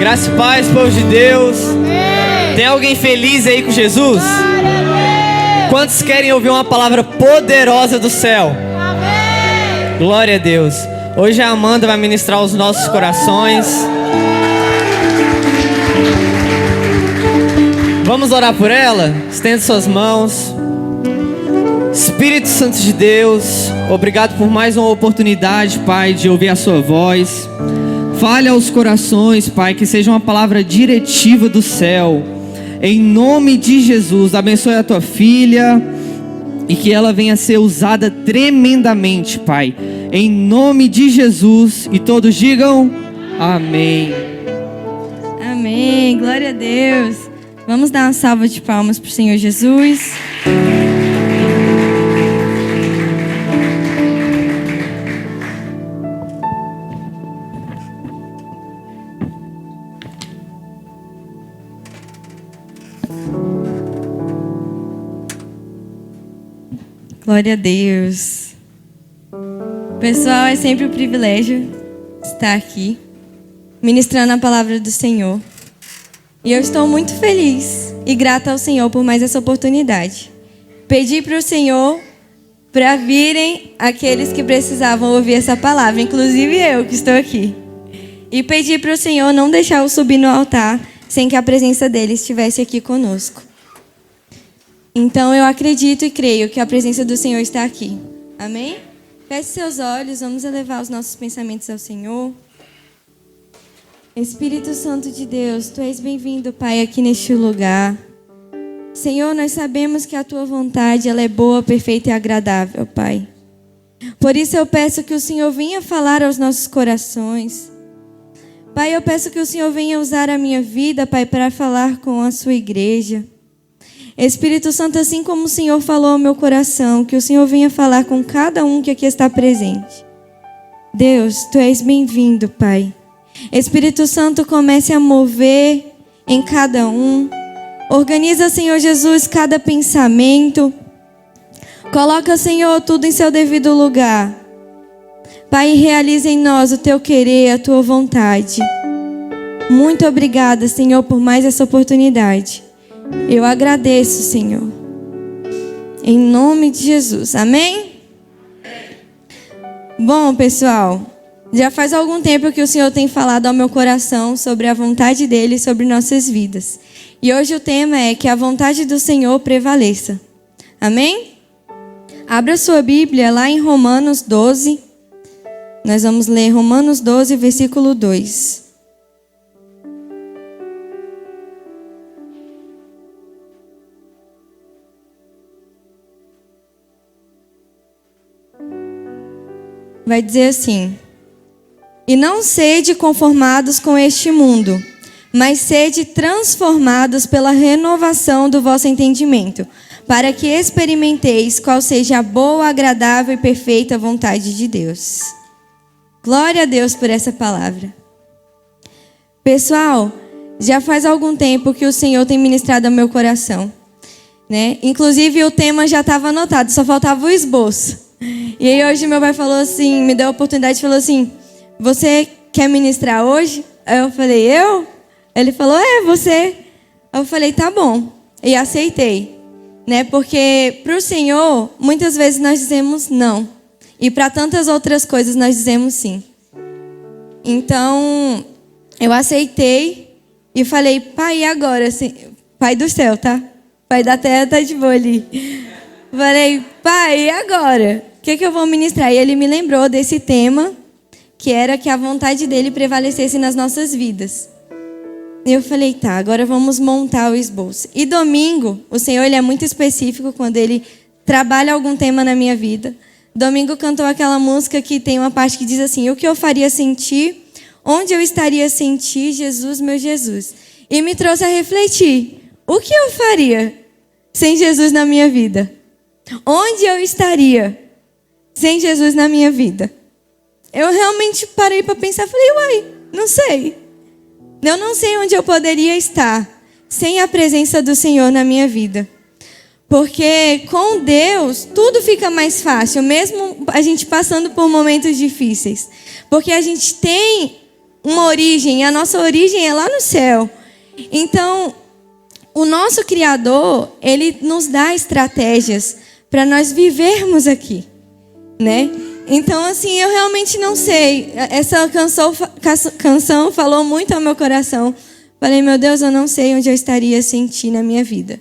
Graça e paz, povo de Deus. Amém. Tem alguém feliz aí com Jesus? Quantos querem ouvir uma palavra poderosa do céu? Amém. Glória a Deus. Hoje a Amanda vai ministrar os nossos corações. Vamos orar por ela? Estenda suas mãos. Espírito Santo de Deus, obrigado por mais uma oportunidade, Pai, de ouvir a sua voz. Fale aos corações, Pai, que seja uma palavra diretiva do céu. Em nome de Jesus, abençoe a tua filha e que ela venha a ser usada tremendamente, Pai. Em nome de Jesus, e todos digam amém. Amém, glória a Deus. Vamos dar uma salva de palmas para o Senhor Jesus. Glória a Deus. Pessoal, é sempre um privilégio estar aqui, ministrando a palavra do Senhor. E eu estou muito feliz e grata ao Senhor por mais essa oportunidade. Pedi para o Senhor para virem aqueles que precisavam ouvir essa palavra, inclusive eu que estou aqui. E pedi para o Senhor não deixar eu subir no altar sem que a presença dele estivesse aqui conosco. Então eu acredito e creio que a presença do Senhor está aqui. Amém? Feche seus olhos, vamos elevar os nossos pensamentos ao Senhor. Espírito Santo de Deus, Tu és bem-vindo, Pai, aqui neste lugar. Senhor, nós sabemos que a Tua vontade ela é boa, perfeita e agradável, Pai. Por isso eu peço que o Senhor venha falar aos nossos corações. Pai, eu peço que o Senhor venha usar a minha vida, Pai, para falar com a Sua igreja. Espírito Santo, assim como o Senhor falou ao meu coração, que o Senhor venha falar com cada um que aqui está presente. Deus, Tu és bem-vindo, Pai. Espírito Santo, comece a mover em cada um. Organiza, Senhor Jesus, cada pensamento. Coloca, Senhor, tudo em seu devido lugar. Pai, realize em nós o Teu querer, a Tua vontade. Muito obrigada, Senhor, por mais essa oportunidade. Eu agradeço, Senhor. Em nome de Jesus. Amém? Bom, pessoal, já faz algum tempo que o Senhor tem falado ao meu coração sobre a vontade dEle e sobre nossas vidas. E hoje o tema é que a vontade do Senhor prevaleça. Amém? Abra sua Bíblia lá em Romanos 12. Nós vamos ler Romanos 12, versículo 2. Vai dizer assim: e não sede conformados com este mundo, mas sede transformados pela renovação do vosso entendimento, para que experimenteis qual seja a boa, agradável e perfeita vontade de Deus. Glória a Deus por essa palavra. Pessoal, já faz algum tempo que o Senhor tem ministrado ao meu coração, né? Inclusive o tema já estava anotado, só faltava o esboço. E aí hoje meu pai falou assim, me deu a oportunidade e falou assim: você quer ministrar hoje? Aí eu falei, eu? Ele falou, você. Aí eu falei, tá bom. E aceitei, né? Porque para o Senhor, muitas vezes nós dizemos não. E para tantas outras coisas nós dizemos sim. Então, eu aceitei e falei, pai, e agora? Assim, pai do céu, tá? Pai da terra tá de boa ali. Falei, pai, e agora? O que eu vou ministrar? E ele me lembrou desse tema, que era que a vontade dele prevalecesse nas nossas vidas. E eu falei, tá, agora vamos montar o esboço. E domingo, o Senhor ele é muito específico quando ele trabalha algum tema na minha vida. Domingo cantou aquela música que tem uma parte que diz assim: o que eu faria sem ti? Onde eu estaria sem ti, Jesus, meu Jesus? E me trouxe a refletir. O que eu faria sem Jesus na minha vida? Onde eu estaria sem Jesus na minha vida? Eu realmente parei para pensar, falei, não sei. Eu não sei onde eu poderia estar sem a presença do Senhor na minha vida. Porque com Deus tudo fica mais fácil, mesmo a gente passando por momentos difíceis. Porque a gente tem uma origem, e a nossa origem é lá no céu. Então, o nosso Criador, Ele nos dá estratégias para nós vivermos aqui, né? Então, assim, eu realmente não sei. Essa canção falou muito ao meu coração. Falei, meu Deus, eu não sei onde eu estaria sem Ti na minha vida.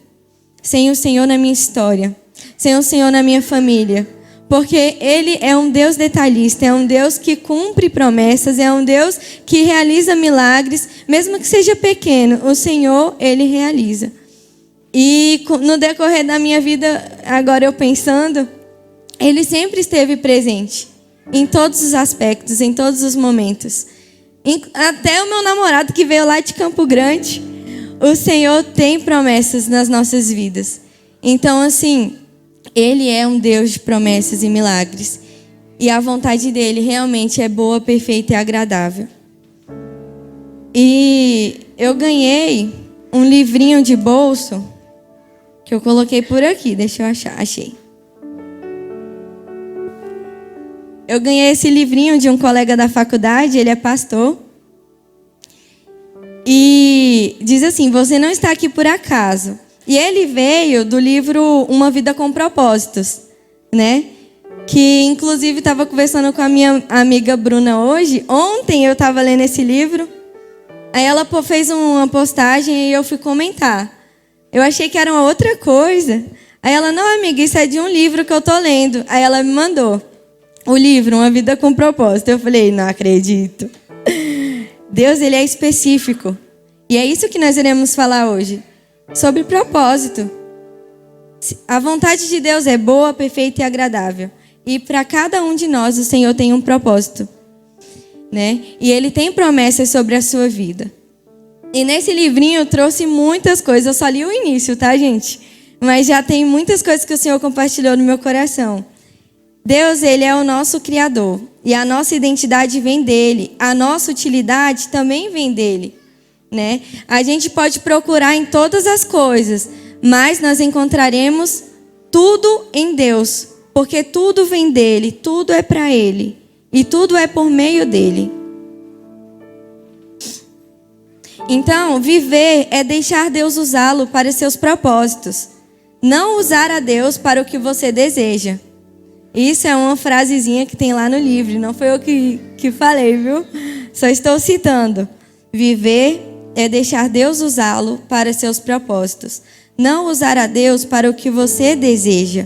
Sem o Senhor na minha história. Sem o Senhor na minha família. Porque Ele é um Deus detalhista, é um Deus que cumpre promessas, é um Deus que realiza milagres, mesmo que seja pequeno, o Senhor, Ele realiza. E no decorrer da minha vida, agora eu pensando, Ele sempre esteve presente, em todos os aspectos, em todos os momentos. Até o meu namorado que veio lá de Campo Grande, o Senhor tem promessas nas nossas vidas. Então, assim, Ele é um Deus de promessas e milagres. E a vontade dEle realmente é boa, perfeita e agradável. E eu ganhei um livrinho de bolso que eu coloquei por aqui. Deixa eu achar. Achei. Eu ganhei esse livrinho de um colega da faculdade, ele é pastor. E diz assim, você não está aqui por acaso. E ele veio do livro Uma Vida com Propósitos, né? Que inclusive estava conversando com a minha amiga Bruna hoje. Ontem eu estava lendo esse livro. Aí ela fez uma postagem e eu fui comentar. Eu achei que era uma outra coisa. Aí ela, não, amiga, isso é de um livro que eu tô lendo. Aí ela me mandou o livro Uma Vida com Propósito. Eu falei, não acredito. Deus, Ele é específico. E é isso que nós iremos falar hoje. Sobre propósito. A vontade de Deus é boa, perfeita e agradável. E para cada um de nós, o Senhor tem um propósito, né? E Ele tem promessas sobre a sua vida. E nesse livrinho eu trouxe muitas coisas. Eu só li o início, tá, gente? Mas já tem muitas coisas que o Senhor compartilhou no meu coração. Deus, Ele é o nosso Criador. E a nossa identidade vem dEle. A nossa utilidade também vem dEle. Né? A gente pode procurar em todas as coisas, mas nós encontraremos tudo em Deus, porque tudo vem dEle, tudo é para Ele e tudo é por meio dEle. Então, viver é deixar Deus usá-lo para seus propósitos, não usar a Deus para o que você deseja. Isso é uma frasezinha que tem lá no livro, não foi eu que falei, viu? Só estou citando. Viver é deixar Deus usá-lo para seus propósitos. Não usar a Deus para o que você deseja.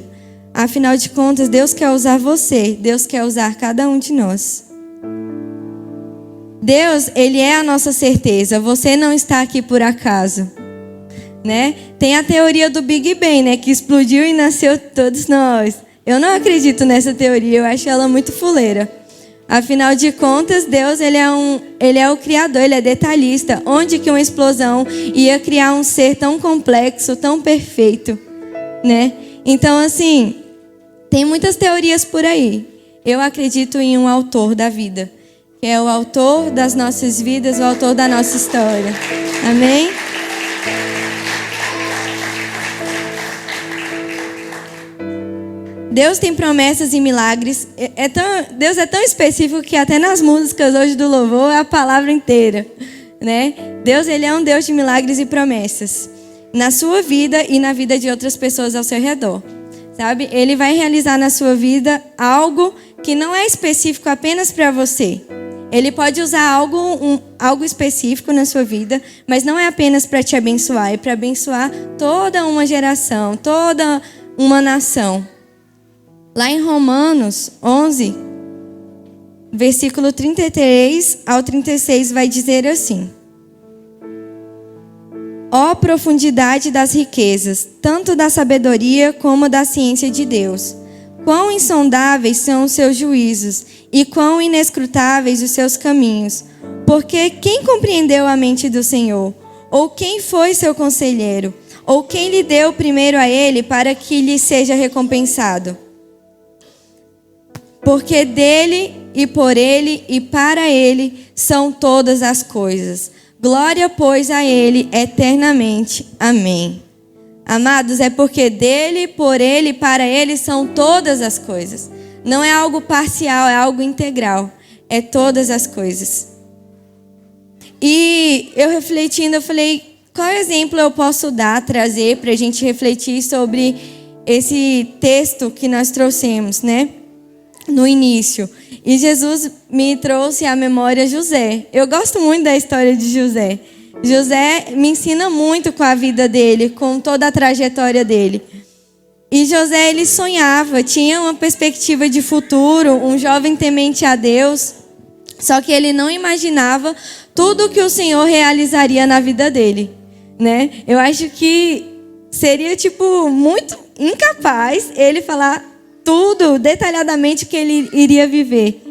Afinal de contas, Deus quer usar você. Deus quer usar cada um de nós. Deus, Ele é a nossa certeza. Você não está aqui por acaso. Né? Tem a teoria do Big Bang, né? Que explodiu e nasceu todos nós. Eu não acredito nessa teoria. Eu acho ela muito fuleira. Afinal de contas, Deus, Ele é o Criador, Ele é detalhista. Onde que uma explosão ia criar um ser tão complexo, tão perfeito, né? Então, assim, tem muitas teorias por aí. Eu acredito em um autor da vida, que é o autor das nossas vidas, o autor da nossa história. Amém? Deus tem promessas e milagres. Deus é tão específico que até nas músicas hoje do louvor é a palavra inteira, né? Deus, Ele é um Deus de milagres e promessas. Na sua vida e na vida de outras pessoas ao seu redor. Sabe? Ele vai realizar na sua vida algo que não é específico apenas para você. Ele pode usar algo específico na sua vida, mas não é apenas para te abençoar, é para abençoar toda uma geração, toda uma nação. Lá em Romanos 11, versículo 33 ao 36 vai dizer assim: Ó profundidade das riquezas, tanto da sabedoria como da ciência de Deus. Quão insondáveis são os seus juízos e quão inescrutáveis os seus caminhos. Porque quem compreendeu a mente do Senhor? Ou quem foi seu conselheiro? Ou quem lhe deu primeiro a ele para que lhe seja recompensado? Porque dele e por ele e para ele são todas as coisas. Glória, pois, a ele eternamente. Amém. Amados, é porque dele, por ele e para ele são todas as coisas. Não é algo parcial, é algo integral. É todas as coisas. E eu refletindo, eu falei, qual exemplo eu posso dar, trazer para a gente refletir sobre esse texto que nós trouxemos, né? No início. E Jesus me trouxe à memória José. Eu gosto muito da história de José. José me ensina muito com a vida dele, com toda a trajetória dele. E José, ele sonhava, tinha uma perspectiva de futuro, um jovem temente a Deus. Só que ele não imaginava tudo que o Senhor realizaria na vida dele, né? Eu acho que seria, muito incapaz ele falar tudo detalhadamente que ele iria viver,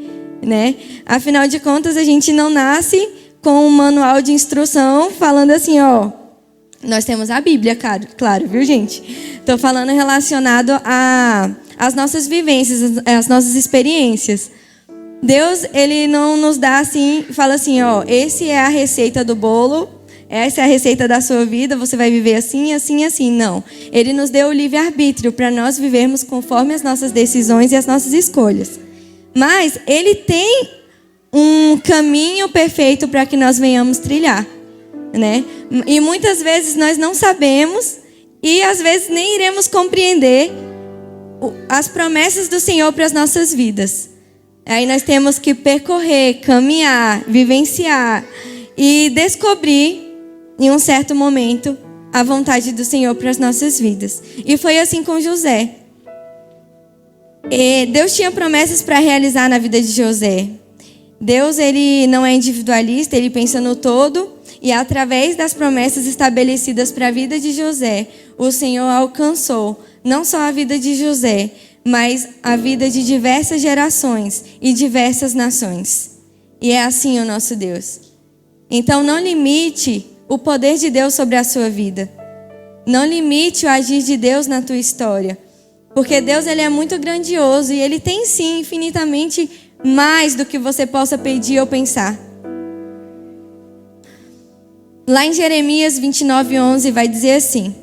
né? Afinal de contas, a gente não nasce com um manual de instrução falando assim, ó, nós temos a Bíblia, claro, viu, gente? Estou falando relacionado às nossas vivências, às nossas experiências. Deus, ele não nos dá assim, fala assim, ó, esse é a receita do bolo, essa é a receita da sua vida, você vai viver assim, assim, assim. Não. Ele nos deu o livre-arbítrio para nós vivermos conforme as nossas decisões e as nossas escolhas. Mas ele tem um caminho perfeito para que nós venhamos trilhar, né? E muitas vezes nós não sabemos e às vezes nem iremos compreender as promessas do Senhor para as nossas vidas. Aí nós temos que percorrer, caminhar, vivenciar e descobrir em um certo momento a vontade do Senhor para as nossas vidas. E foi assim com José. Deus tinha promessas para realizar na vida de José. Deus, ele não é individualista, ele pensa no todo. E através das promessas estabelecidas para a vida de José, o Senhor alcançou não só a vida de José, mas a vida de diversas gerações e diversas nações. E é assim o nosso Deus. Então não limite o poder de Deus sobre a sua vida. Não limite o agir de Deus na tua história. Porque Deus, ele é muito grandioso e ele tem sim infinitamente mais do que você possa pedir ou pensar. Lá em Jeremias 29:11 vai dizer assim: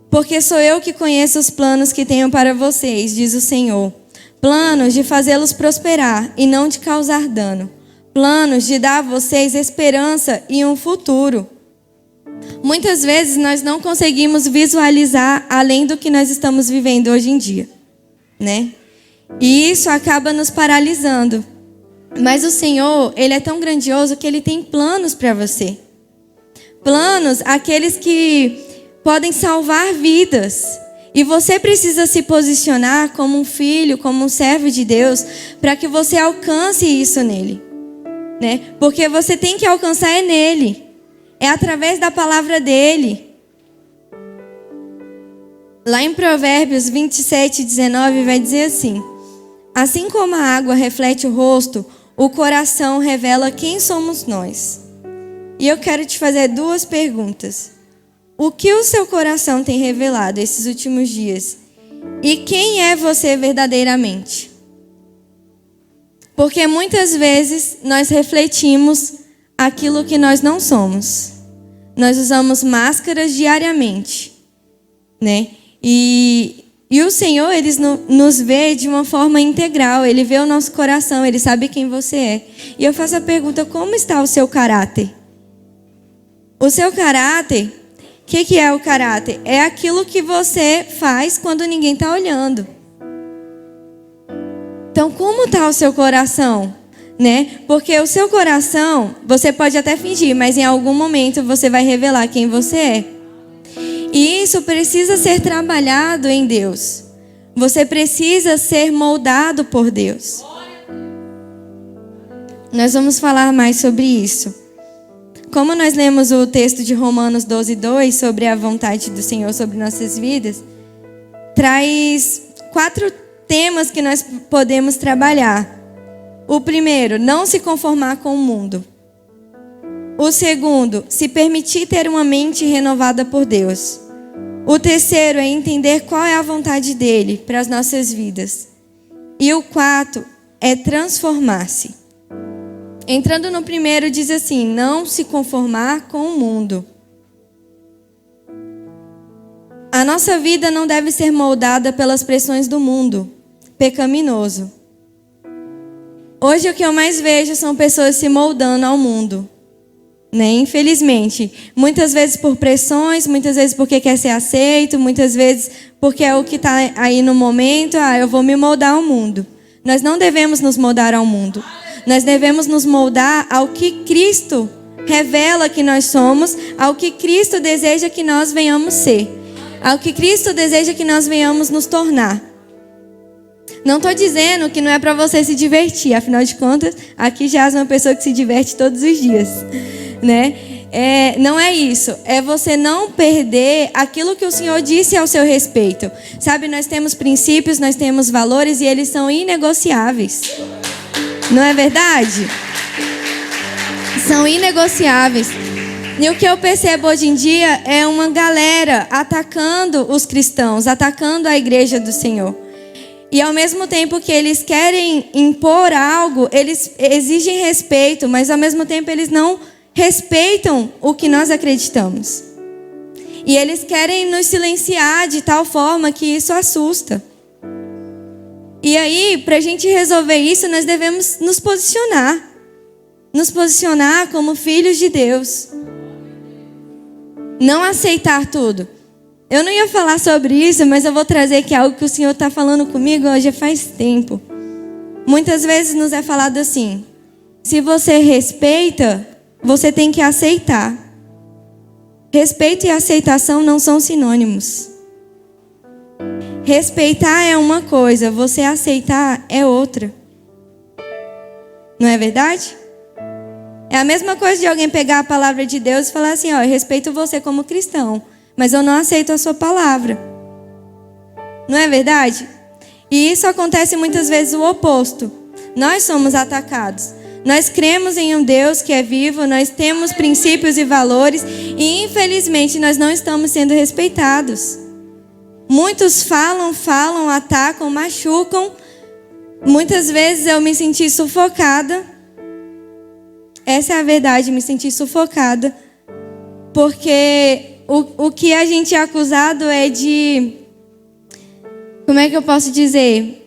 porque sou eu que conheço os planos que tenho para vocês, diz o Senhor. Planos de fazê-los prosperar e não de causar dano. Planos de dar a vocês esperança e um futuro. Muitas vezes nós não conseguimos visualizar além do que nós estamos vivendo hoje em dia, né? E isso acaba nos paralisando. Mas o Senhor, ele é tão grandioso que ele tem planos para você. Planos, aqueles que podem salvar vidas. E você precisa se posicionar como um filho, como um servo de Deus, para que você alcance isso nele, né? Porque você tem que alcançar é nele. É através da palavra dele. Lá em Provérbios 27:19 vai dizer assim: assim como a água reflete o rosto, o coração revela quem somos nós. E eu quero te fazer duas perguntas. O que o seu coração tem revelado esses últimos dias? E quem é você verdadeiramente? Porque muitas vezes nós refletimos aquilo que nós não somos. Nós usamos máscaras diariamente, né? E o Senhor, ele nos vê de uma forma integral. Ele vê o nosso coração, ele sabe quem você é. E eu faço a pergunta: como está o seu caráter? O seu caráter, o que é o caráter? É aquilo que você faz quando ninguém está olhando. Então, como está o seu coração? Né? Porque o seu coração, você pode até fingir, mas em algum momento você vai revelar quem você é. E isso precisa ser trabalhado em Deus. Você precisa ser moldado por Deus. Nós vamos falar mais sobre isso. Como nós lemos o texto de Romanos 12:2 sobre a vontade do Senhor sobre nossas vidas, traz 4 temas que nós podemos trabalhar. O primeiro, não se conformar com o mundo. O segundo, se permitir ter uma mente renovada por Deus. O terceiro é entender qual é a vontade dele para as nossas vidas. E o quarto é transformar-se. Entrando no primeiro, diz assim: não se conformar com o mundo. A nossa vida não deve ser moldada pelas pressões do mundo pecaminoso. Hoje o que eu mais vejo são pessoas se moldando ao mundo. né? Infelizmente. Muitas vezes por pressões, muitas vezes porque quer ser aceito, muitas vezes porque é o que está aí no momento. Eu vou me moldar ao mundo. Nós não devemos nos moldar ao mundo. Nós devemos nos moldar ao que Cristo revela que nós somos, ao que Cristo deseja que nós venhamos ser, ao que Cristo deseja que nós venhamos nos tornar. Não estou dizendo que não é para você se divertir, afinal de contas, aqui já é uma pessoa que se diverte todos os dias, né? Não é isso, é você não perder aquilo que o Senhor disse ao seu respeito. Sabe, nós temos princípios, nós temos valores e eles são inegociáveis. Não é verdade? São inegociáveis. E o que eu percebo hoje em dia é uma galera atacando os cristãos, atacando a igreja do Senhor. E ao mesmo tempo que eles querem impor algo, eles exigem respeito, mas ao mesmo tempo eles não respeitam o que nós acreditamos. E eles querem nos silenciar de tal forma que isso assusta. E aí, para a gente resolver isso, nós devemos nos posicionar. Nos posicionar como filhos de Deus. Não aceitar tudo. Eu não ia falar sobre isso, mas eu vou trazer aqui algo que o Senhor está falando comigo já faz tempo. Muitas vezes nos é falado assim: se você respeita, você tem que aceitar. Respeito e aceitação não são sinônimos. Respeitar é uma coisa, você aceitar é outra. Não é verdade? É a mesma coisa de alguém pegar a palavra de Deus e falar assim: eu respeito você como cristão, mas eu não aceito a sua palavra. Não é verdade? E isso acontece muitas vezes o oposto. Nós somos atacados. Nós cremos em um Deus que é vivo, nós temos princípios e valores e infelizmente nós não estamos sendo respeitados. Muitos falam, atacam, machucam. Muitas vezes eu me senti sufocada. Essa é a verdade, me senti sufocada. Porque o que a gente é acusado é de... Como é que eu posso dizer?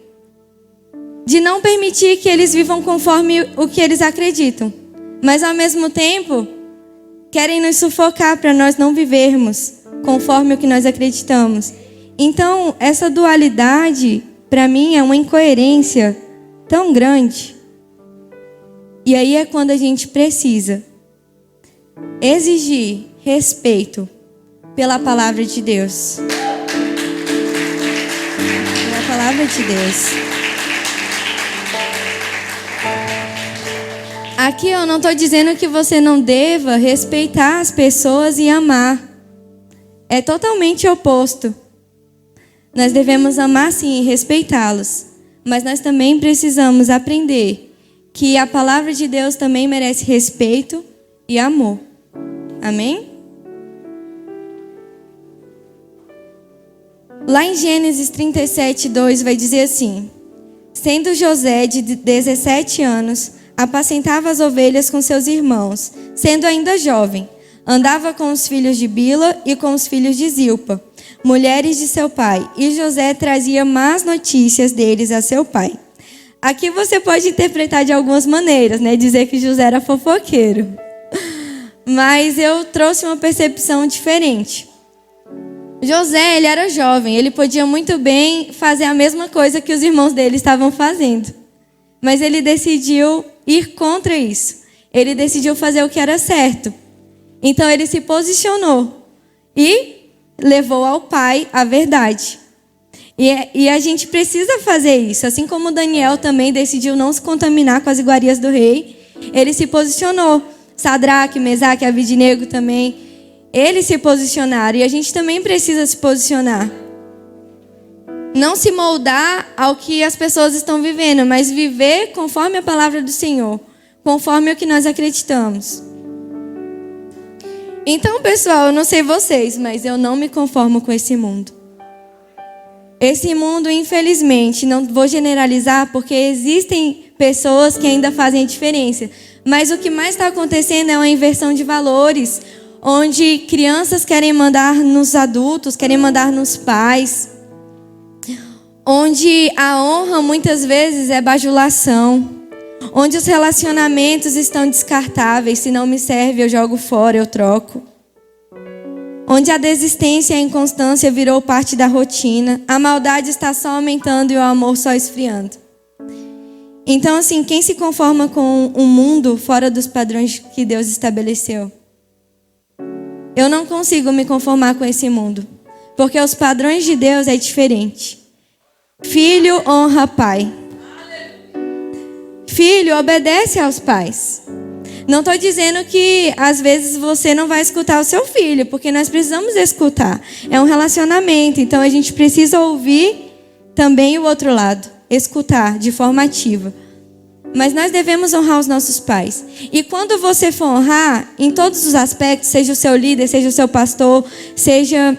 De não permitir que eles vivam conforme o que eles acreditam. Mas ao mesmo tempo, querem nos sufocar para nós não vivermos conforme o que nós acreditamos. Então, essa dualidade, para mim, é uma incoerência tão grande. E aí é quando a gente precisa exigir respeito pela palavra de Deus. Pela palavra de Deus. Aqui eu não estou dizendo que você não deva respeitar as pessoas e amar. É totalmente oposto. Nós devemos amar sim e respeitá-los. Mas nós também precisamos aprender que a palavra de Deus também merece respeito e amor. Amém? Lá em Gênesis 37:2 vai dizer assim: sendo José de 17 anos, apacentava as ovelhas com seus irmãos, sendo ainda jovem. Andava com os filhos de Bila e com os filhos de Zilpa, mulheres de seu pai, e José trazia más notícias deles a seu pai. Aqui você pode interpretar de algumas maneiras, né? Dizer que José era fofoqueiro. Mas eu trouxe uma percepção diferente. José, ele era jovem, ele podia muito bem fazer a mesma coisa que os irmãos dele estavam fazendo. Mas ele decidiu ir contra isso. Ele decidiu fazer o que era certo. Então ele se posicionou e levou ao pai a verdade. E a gente precisa fazer isso. Assim como Daniel também decidiu não se contaminar com as iguarias do rei, ele se posicionou. Sadraque, Mesaque e Abidnego também, eles se posicionaram. E a gente também precisa se posicionar. Não se moldar ao que as pessoas estão vivendo, mas viver conforme a palavra do Senhor, conforme o que nós acreditamos. Então, pessoal, eu não sei vocês, mas eu não me conformo com esse mundo. Esse mundo, infelizmente, não vou generalizar, porque existem pessoas que ainda fazem a diferença. Mas o que mais está acontecendo é uma inversão de valores, onde crianças querem mandar nos adultos, querem mandar nos pais, onde a honra muitas vezes é bajulação, onde os relacionamentos estão descartáveis, se não me serve eu jogo fora, eu troco. Onde a desistência e a inconstância virou parte da rotina, a maldade está só aumentando e o amor só esfriando. Então, assim, quem se conforma com um mundo fora dos padrões que Deus estabeleceu? Eu não consigo me conformar com esse mundo, porque os padrões de Deus é diferente. Filho honra pai. Filho obedece aos pais. Não estou dizendo que às vezes você não vai escutar o seu filho, porque nós precisamos escutar. É um relacionamento, então a gente precisa ouvir também o outro lado, escutar de forma ativa. Mas nós devemos honrar os nossos pais. E quando você for honrar, em todos os aspectos, seja o seu líder, seja o seu pastor, seja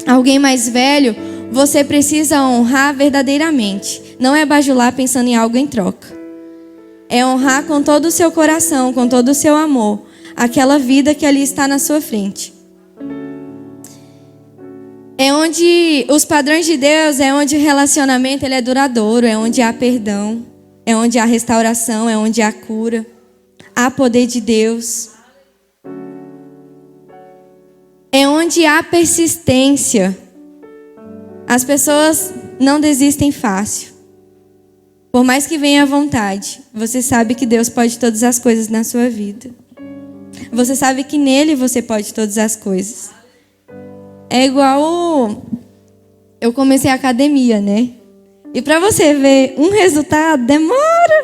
alguém mais velho, você precisa honrar verdadeiramente. Não é bajular pensando em algo em troca. É honrar com todo o seu coração, com todo o seu amor, aquela vida que ali está na sua frente. É onde os padrões de Deus, é onde o relacionamento ele é duradouro, é onde há perdão, é onde há restauração, é onde há cura, há poder de Deus. É onde há persistência. As pessoas não desistem fácil. Por mais que venha à vontade, você sabe que Deus pode todas as coisas na sua vida. Você sabe que nele você pode todas as coisas. É igual eu comecei a academia, né? E para você ver um resultado, demora.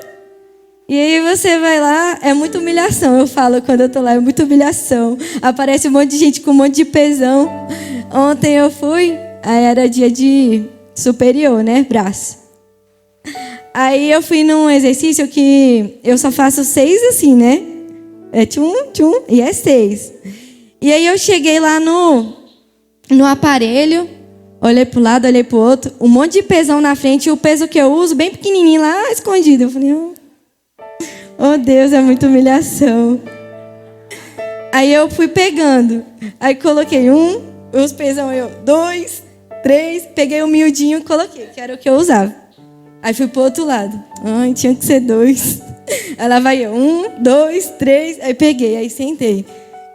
E aí você vai lá, é muita humilhação. Eu falo quando eu tô lá, é muita humilhação. Aparece um monte de gente com um monte de pesão. Ontem eu fui, aí era dia de superior, né? Braço. Aí eu fui num exercício que eu só faço 6 assim, né? É tchum, tchum, e é 6. E aí eu cheguei lá no aparelho, olhei pro lado, olhei pro outro, um monte de pesão na frente, e o peso que eu uso, bem pequenininho lá, escondido. Eu falei, oh Deus, é muita humilhação. Aí eu fui pegando, aí coloquei os pesão, 2, 3, peguei o miudinho e coloquei, que era o que eu usava. Aí fui pro outro lado. Ai, tinha que ser 2. Aí lá vai eu. 1, 2, 3. Aí peguei, aí sentei.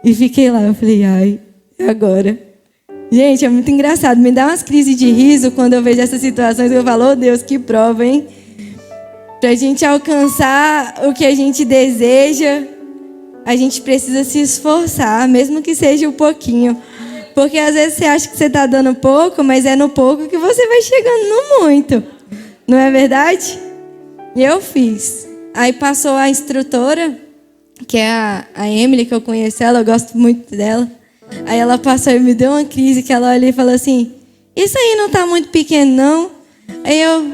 E fiquei lá. Eu falei, ai, e agora? Gente, é muito engraçado. Me dá umas crises de riso quando eu vejo essas situações. Eu falo, oh Deus, que prova, hein? Pra gente alcançar o que a gente deseja, a gente precisa se esforçar, mesmo que seja um pouquinho. Porque às vezes você acha que você tá dando pouco, mas é no pouco que você vai chegando no muito. Não é verdade? E eu fiz. Aí passou a instrutora, que é a Emily, que eu conheço ela, eu gosto muito dela. Aí ela passou e me deu uma crise, que ela olhou e falou assim, isso aí não tá muito pequeno, não? Aí eu,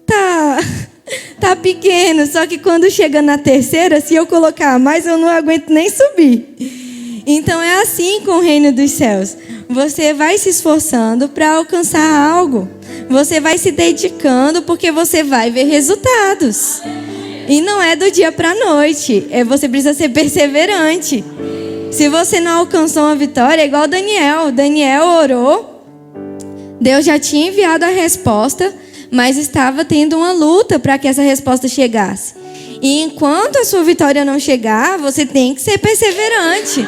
tá pequeno, só que quando chega na terceira, se eu colocar mais, eu não aguento nem subir. Então é assim com o reino dos céus. Você vai se esforçando para alcançar algo. Você vai se dedicando porque você vai ver resultados. E não é do dia para a noite. Você precisa ser perseverante. Se você não alcançou uma vitória, é igual Daniel. Daniel orou. Deus já tinha enviado a resposta, mas estava tendo uma luta para que essa resposta chegasse. E enquanto a sua vitória não chegar, você tem que ser perseverante.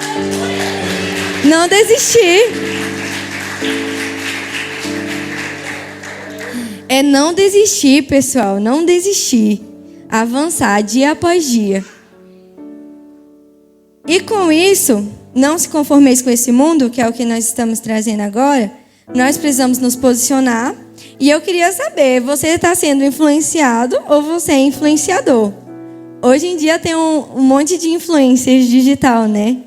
Não desistir. É não desistir, pessoal. Não desistir. Avançar dia após dia. E com isso, não se conformeis com esse mundo, que é o que nós estamos trazendo agora. Nós precisamos nos posicionar. E eu queria saber, você está sendo influenciado ou você é influenciador? Hoje em dia tem um monte de influencers digital, né?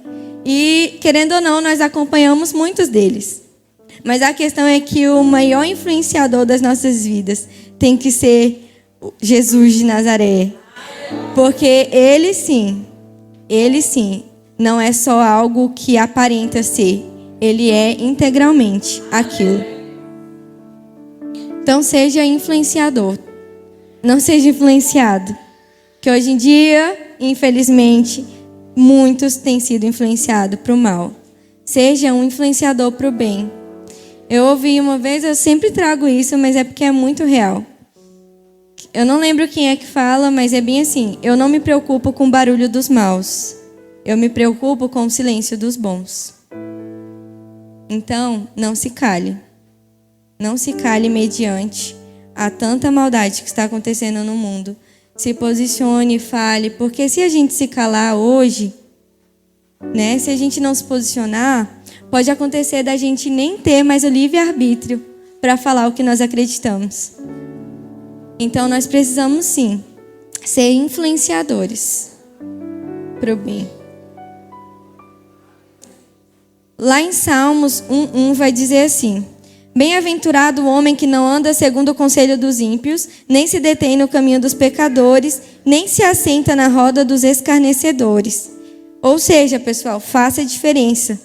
E, querendo ou não, nós acompanhamos muitos deles. Mas a questão é que o maior influenciador das nossas vidas tem que ser Jesus de Nazaré. Porque ele sim, não é só algo que aparenta ser. Ele é integralmente aquilo. Então seja influenciador. Não seja influenciado. Que hoje em dia, infelizmente, muitos têm sido influenciados para o mal. Seja um influenciador para o bem. Eu ouvi uma vez, eu sempre trago isso, mas é porque é muito real. eu não lembro quem é que fala, mas é bem assim: eu não me preocupo com o barulho dos maus, eu me preocupo com o silêncio dos bons. Então, não se cale. Não se cale mediante a tanta maldade que está acontecendo no mundo. Se posicione e fale, porque se a gente se calar hoje, né, se a gente não se posicionar, pode acontecer da gente nem ter mais o livre-arbítrio para falar o que nós acreditamos. Então, nós precisamos sim ser influenciadores para o bem. Lá em Salmos 1:1 vai dizer assim: bem-aventurado o homem que não anda segundo o conselho dos ímpios, nem se detém no caminho dos pecadores, nem se assenta na roda dos escarnecedores. Ou seja, pessoal, faça a diferença.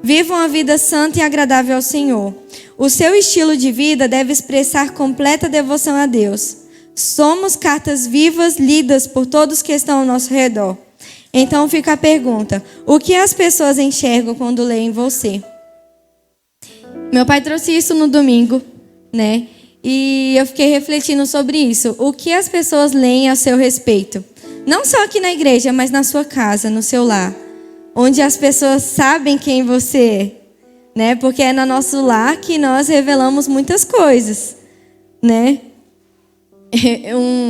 Vivam a vida santa e agradável ao Senhor. O seu estilo de vida deve expressar completa devoção a Deus. Somos cartas vivas lidas por todos que estão ao nosso redor. Então fica a pergunta: o que as pessoas enxergam quando leem você? Meu pai trouxe isso no domingo, né? E eu fiquei refletindo sobre isso. O que as pessoas leem a seu respeito? Não só aqui na igreja, mas na sua casa, no seu lar. Onde as pessoas sabem quem você é, né? Porque é no nosso lar que nós revelamos muitas coisas, né?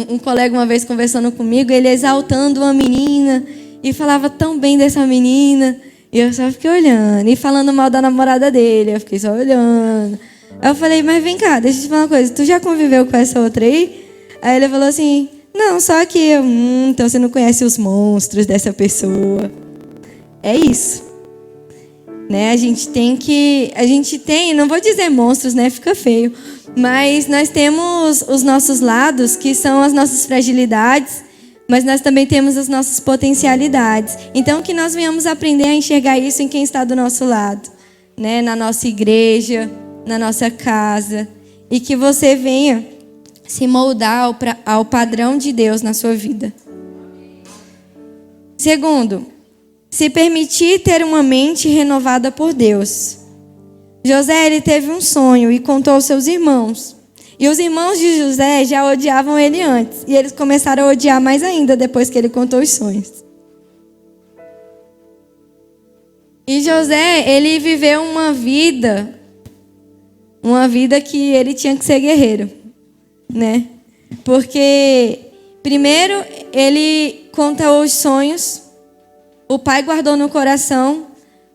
Um colega uma vez conversando comigo, ele exaltando uma menina e falava tão bem dessa menina. E eu só fiquei olhando. E falando mal da namorada dele, eu fiquei só olhando. Aí eu falei: mas vem cá, deixa eu te falar uma coisa. Tu já conviveu com essa outra aí? Aí ele falou assim: não, só que eu, então você não conhece os monstros dessa pessoa. É isso. Né? A gente tem, não vou dizer monstros, né? Fica feio. Mas nós temos os nossos lados, que são as nossas fragilidades, mas nós também temos as nossas potencialidades. Então, que nós venhamos aprender a enxergar isso em quem está do nosso lado, né? Na nossa igreja, na nossa casa. E que você venha se moldar ao padrão de Deus na sua vida. Segundo, se permitir ter uma mente renovada por Deus. José, ele teve um sonho e contou aos seus irmãos. E os irmãos de José já odiavam ele antes. E eles começaram a odiar mais ainda depois que ele contou os sonhos. E José, ele viveu uma vida que ele tinha que ser guerreiro, né? Porque, primeiro, ele contou os sonhos. O pai guardou no coração,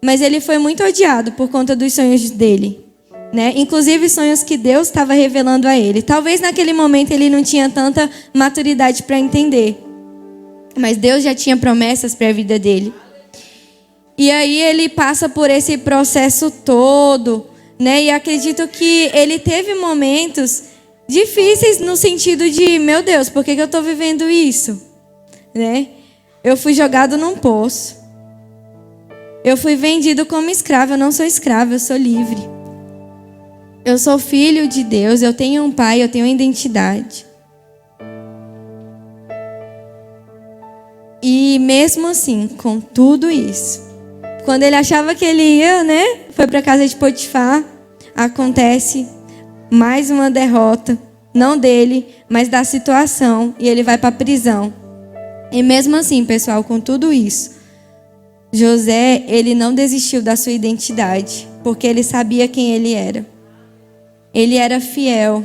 mas ele foi muito odiado por conta dos sonhos dele. Né? Inclusive sonhos que Deus estava revelando a ele. Talvez naquele momento ele não tinha tanta maturidade para entender, mas Deus já tinha promessas para a vida dele. E aí ele passa por esse processo todo, né? E acredito que ele teve momentos difíceis no sentido de: meu Deus, por que eu estou vivendo isso? Né? Eu fui jogado num poço. Eu fui vendido como escravo. Eu não sou escravo, eu sou livre. Eu sou filho de Deus, eu tenho um pai, eu tenho uma identidade. E mesmo assim, com tudo isso, quando ele achava que ele ia, né, foi para a casa de Potifar, acontece mais uma derrota, não dele, mas da situação, e ele vai para a prisão. E mesmo assim, pessoal, com tudo isso, José, ele não desistiu da sua identidade, porque ele sabia quem ele era. Ele era fiel.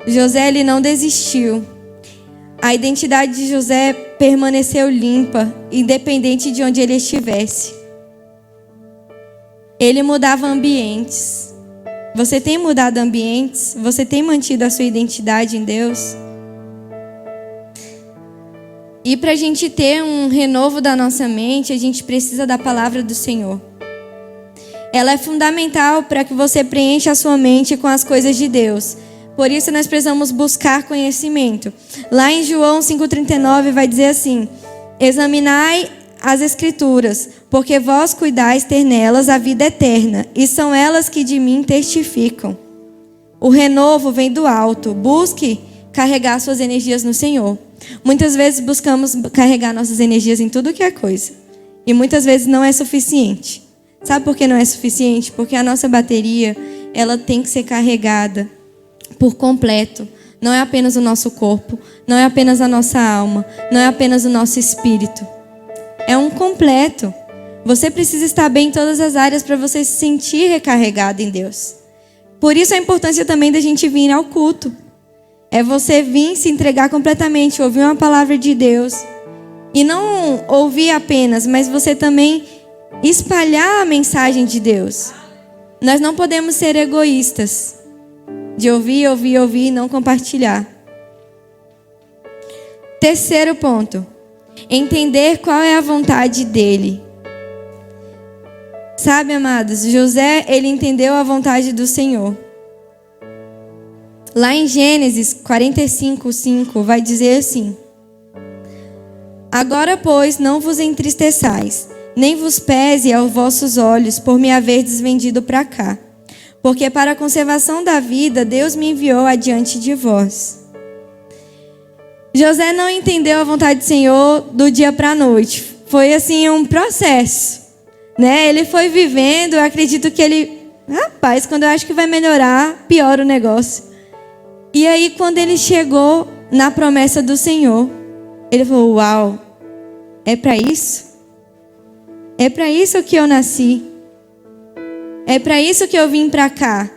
José, ele não desistiu. A identidade de José permaneceu limpa, independente de onde ele estivesse. Ele mudava ambientes. Você tem mudado ambientes? Você tem mantido a sua identidade em Deus? E para a gente ter um renovo da nossa mente, a gente precisa da palavra do Senhor. Ela é fundamental para que você preencha a sua mente com as coisas de Deus. Por isso nós precisamos buscar conhecimento. Lá em João 5,39 vai dizer assim: examinai as Escrituras, porque vós cuidais ter nelas a vida eterna, e são elas que de mim testificam. O renovo vem do alto. Busque carregar suas energias no Senhor. Muitas vezes buscamos carregar nossas energias em tudo que é coisa. E muitas vezes não é suficiente. Sabe por que não é suficiente? Porque a nossa bateria, ela tem que ser carregada por completo Não é apenas o nosso corpo, não é apenas a nossa alma, não é apenas o nosso espírito. É um completo. Você precisa estar bem em todas as áreas para você se sentir recarregado em Deus. Por isso a importância também da gente vir ao culto. É você vir se entregar completamente, ouvir uma palavra de Deus. E não ouvir apenas, mas você também espalhar a mensagem de Deus. Nós não podemos ser egoístas. De ouvir e não compartilhar. Terceiro ponto. Entender qual é a vontade dele. Sabe, amados, José, ele entendeu a vontade do Senhor. Lá em Gênesis 45:5 vai dizer assim: Agora, pois, não vos entristeçais, nem vos pese aos vossos olhos por me haverdes vendido para cá. Porque para a conservação da vida, Deus me enviou adiante de vós. José não entendeu a vontade do Senhor do dia para a noite. Foi assim um processo, né? Ele foi vivendo, eu acredito que ele... Rapaz, quando eu acho que vai melhorar, piora o negócio. E aí, quando ele chegou na promessa do Senhor, ele falou, uau, é para isso? É para isso que eu nasci. É para isso que eu vim para cá.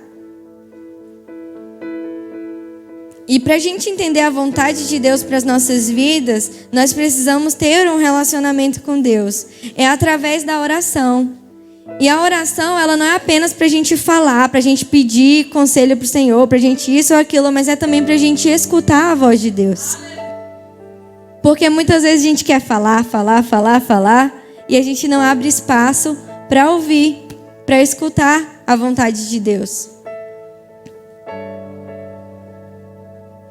E para a gente entender a vontade de Deus para as nossas vidas, nós precisamos ter um relacionamento com Deus. É através da oração. E a oração, ela não é apenas para a gente falar, para a gente pedir conselho para o Senhor, para a gente isso ou aquilo, mas é também para a gente escutar a voz de Deus. Porque muitas vezes a gente quer falar, e a gente não abre espaço para ouvir, para escutar a vontade de Deus.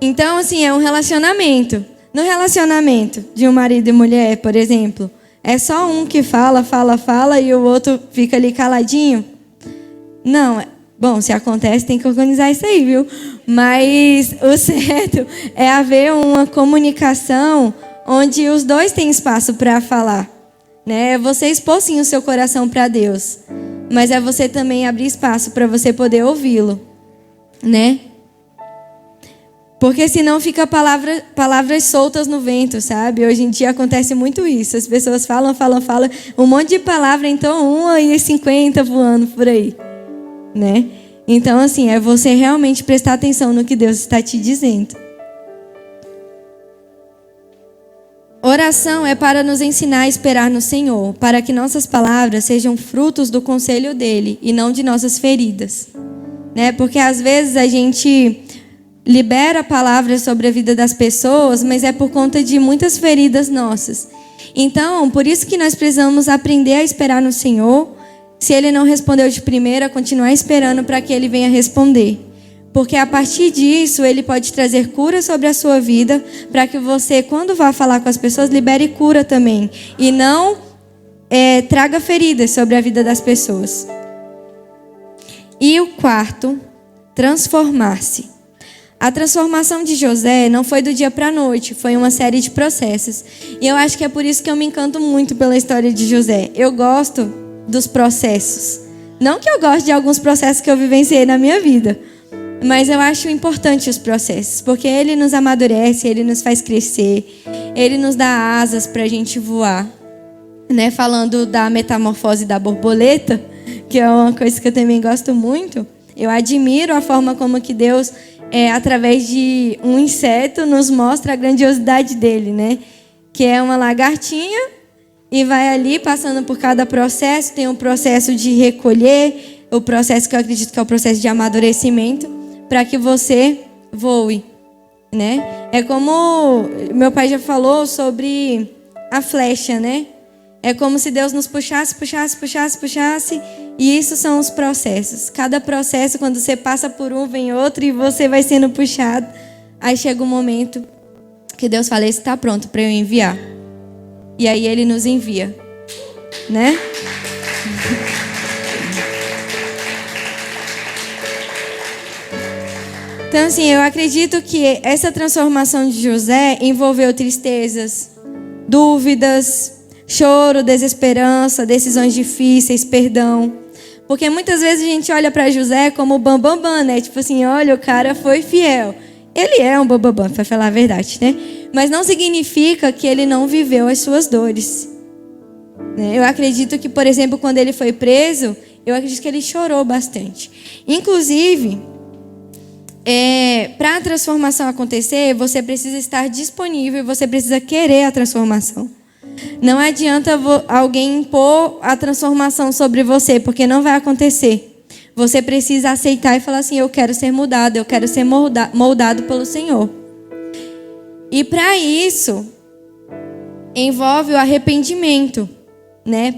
Então, assim, é um relacionamento. No relacionamento de um marido e mulher, por exemplo, é só um que fala e o outro fica ali caladinho? Não. Bom, se acontece, tem que organizar isso aí, viu? Mas o certo é haver uma comunicação onde os dois têm espaço para falar. Né? É você expor sim o seu coração para Deus. Mas é você também abrir espaço para você poder ouvi-lo. Né? Porque senão fica palavras soltas no vento, sabe? Hoje em dia acontece muito isso. As pessoas falam, um monte de palavra, então 1,50 voando por aí. Né? Então, assim, é você realmente prestar atenção no que Deus está te dizendo. Oração é para nos ensinar a esperar no Senhor, para que nossas palavras sejam frutos do conselho dele e não de nossas feridas. Né? Porque às vezes a gente libera palavras sobre a vida das pessoas, mas é por conta de muitas feridas nossas. Então, por isso que nós precisamos aprender a esperar no Senhor. Se ele não respondeu de primeira, continuar esperando para que ele venha responder. Porque a partir disso, ele pode trazer cura sobre a sua vida, para que você, quando vá falar com as pessoas, libere cura também. E não traga feridas sobre a vida das pessoas. E o quarto, transformar-se. A transformação de José não foi do dia para a noite, foi uma série de processos. E eu acho que é por isso que eu me encanto muito pela história de José. Eu gosto dos processos. Não que eu goste de alguns processos que eu vivenciei na minha vida, mas eu acho importante os processos, porque ele nos amadurece, ele nos faz crescer, ele nos dá asas para a gente voar. Né? Falando da metamorfose da borboleta, que é uma coisa que eu também gosto muito, eu admiro a forma como que Deus, através de um inseto, nos mostra a grandiosidade dele, né? Que é uma lagartinha e vai ali passando por cada processo. Tem um processo de recolher, o processo que eu acredito que é o processo de amadurecimento, para que você voe, né? É como meu pai já falou sobre a flecha, né? É como se Deus nos puxasse, e isso são os processos. Cada processo, quando você passa por um, vem outro, e você vai sendo puxado. Aí chega um momento que Deus fala, esse está pronto para eu enviar. E aí ele nos envia, né? Então, assim, eu acredito que essa transformação de José envolveu tristezas, dúvidas, choro, desesperança, decisões difíceis, perdão. Porque muitas vezes a gente olha para José como o bambambam, né? Tipo assim, olha, o cara foi fiel. Ele é um bambambam, para falar a verdade, né? Mas não significa que ele não viveu as suas dores. Eu acredito que, por exemplo, quando ele foi preso, eu acredito que ele chorou bastante. Inclusive, para a transformação acontecer, você precisa estar disponível, você precisa querer a transformação. Não adianta alguém impor a transformação sobre você, porque não vai acontecer. Você precisa aceitar e falar assim: eu quero ser mudado, eu quero ser moldado pelo Senhor. E para isso, envolve o arrependimento.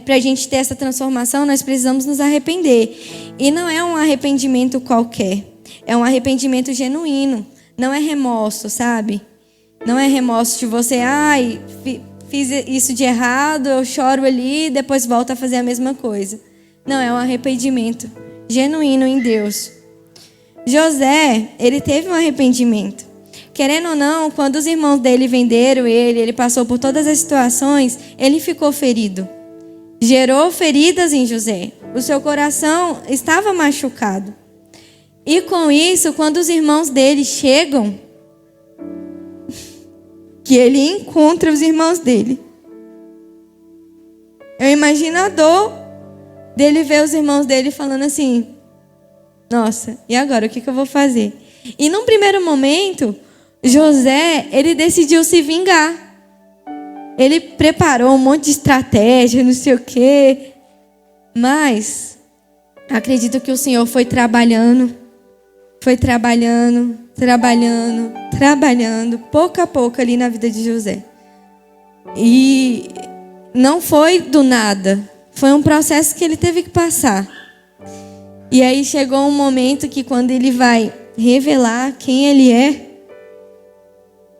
Para a gente ter essa transformação, nós precisamos nos arrepender. E não é um arrependimento qualquer. É um arrependimento genuíno. Não é remorso, sabe? Não é remorso de você, fiz isso de errado, eu choro ali, depois volto a fazer a mesma coisa. Não, é um arrependimento genuíno em Deus. José, ele teve um arrependimento. Querendo ou não, quando os irmãos dele venderam ele passou por todas as situações, ele ficou ferido. Gerou feridas em José. O seu coração estava machucado. E com isso, quando os irmãos dele chegam, que ele encontra os irmãos dele, eu imagino a dor dele ver os irmãos dele falando assim: nossa, e agora? O que eu vou fazer? E num primeiro momento, José, ele decidiu se vingar. Ele preparou um monte de estratégia, não sei o quê. Mas acredito que o Senhor foi trabalhando, pouco a pouco ali na vida de José. E não foi do nada. Foi um processo que ele teve que passar. E aí chegou um momento que, quando ele vai revelar quem ele é,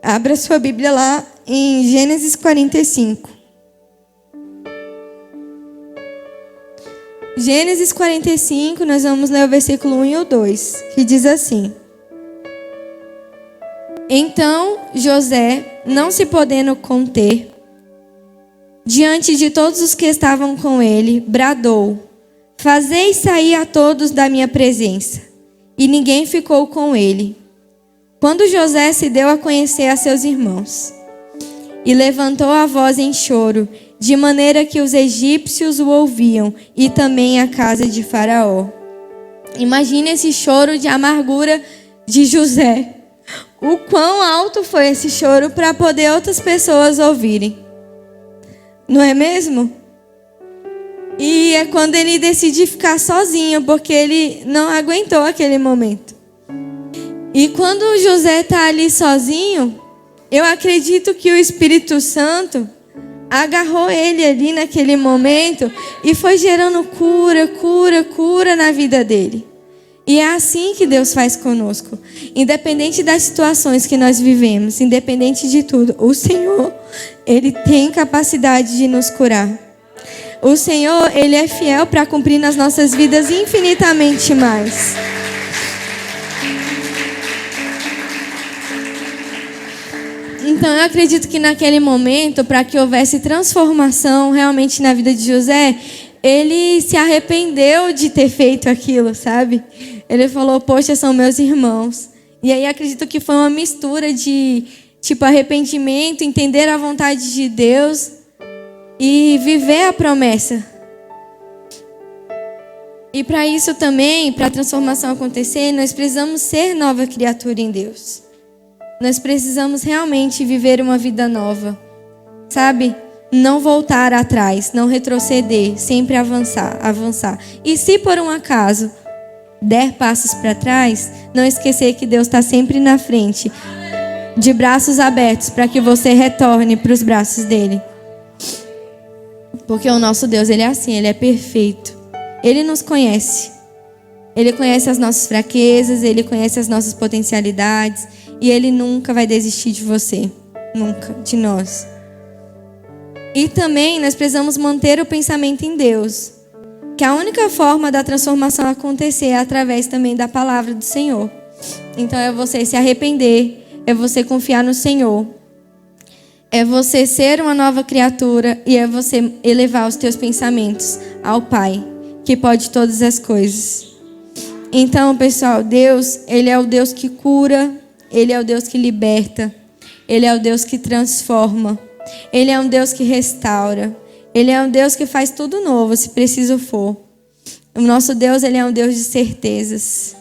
abra sua Bíblia lá em Gênesis 45. Gênesis 45, nós vamos ler o versículo 1 e o 2, que diz assim: Então José, não se podendo conter, diante de todos os que estavam com ele, bradou: Fazei sair a todos da minha presença. E ninguém ficou com ele. Quando José se deu a conhecer a seus irmãos, e levantou a voz em choro, de maneira que os egípcios o ouviam, e também a casa de Faraó. Imagine esse choro de amargura de José. O quão alto foi esse choro para poder outras pessoas ouvirem. Não é mesmo? E é quando ele decide ficar sozinho, porque ele não aguentou aquele momento. E quando José está ali sozinho, eu acredito que o Espírito Santo agarrou ele ali naquele momento e foi gerando cura na vida dele. E é assim que Deus faz conosco. Independente das situações que nós vivemos, independente de tudo, o Senhor, Ele tem capacidade de nos curar. O Senhor, Ele é fiel para cumprir nas nossas vidas infinitamente mais. Então eu acredito que naquele momento, para que houvesse transformação realmente na vida de José, ele se arrependeu de ter feito aquilo, sabe? Ele falou: poxa, são meus irmãos. E aí acredito que foi uma mistura de arrependimento, entender a vontade de Deus e viver a promessa. E para isso também, para a transformação acontecer, nós precisamos ser nova criatura em Deus. Nós precisamos realmente viver uma vida nova, sabe? Não voltar atrás, não retroceder, sempre avançar. E se por um acaso der passos para trás, não esquecer que Deus está sempre na frente, de braços abertos, para que você retorne para os braços dele. Porque o nosso Deus, Ele é assim, Ele é perfeito. Ele nos conhece. Ele conhece as nossas fraquezas, Ele conhece as nossas potencialidades. E Ele nunca vai desistir de você. Nunca, de nós. E também nós precisamos manter o pensamento em Deus. Que a única forma da transformação acontecer é através também da palavra do Senhor. Então é você se arrepender, é você confiar no Senhor. É você ser uma nova criatura e é você elevar os teus pensamentos ao Pai, que pode todas as coisas. Então, pessoal, Deus, Ele é o Deus que cura, Ele é o Deus que liberta. Ele é o Deus que transforma. Ele é um Deus que restaura. Ele é um Deus que faz tudo novo, se preciso for. O nosso Deus, Ele é um Deus de certezas.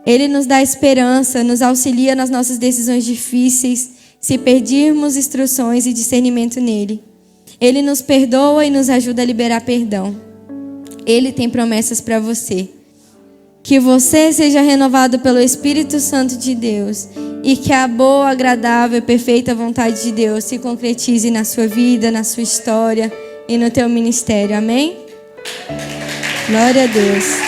Ele nos dá esperança, nos auxilia nas nossas decisões difíceis, se pedirmos instruções e discernimento nele. Ele nos perdoa e nos ajuda a liberar perdão. Ele tem promessas para você. Que você seja renovado pelo Espírito Santo de Deus e que a boa, agradável e perfeita vontade de Deus se concretize na sua vida, na sua história e no teu ministério. Amém? Glória a Deus.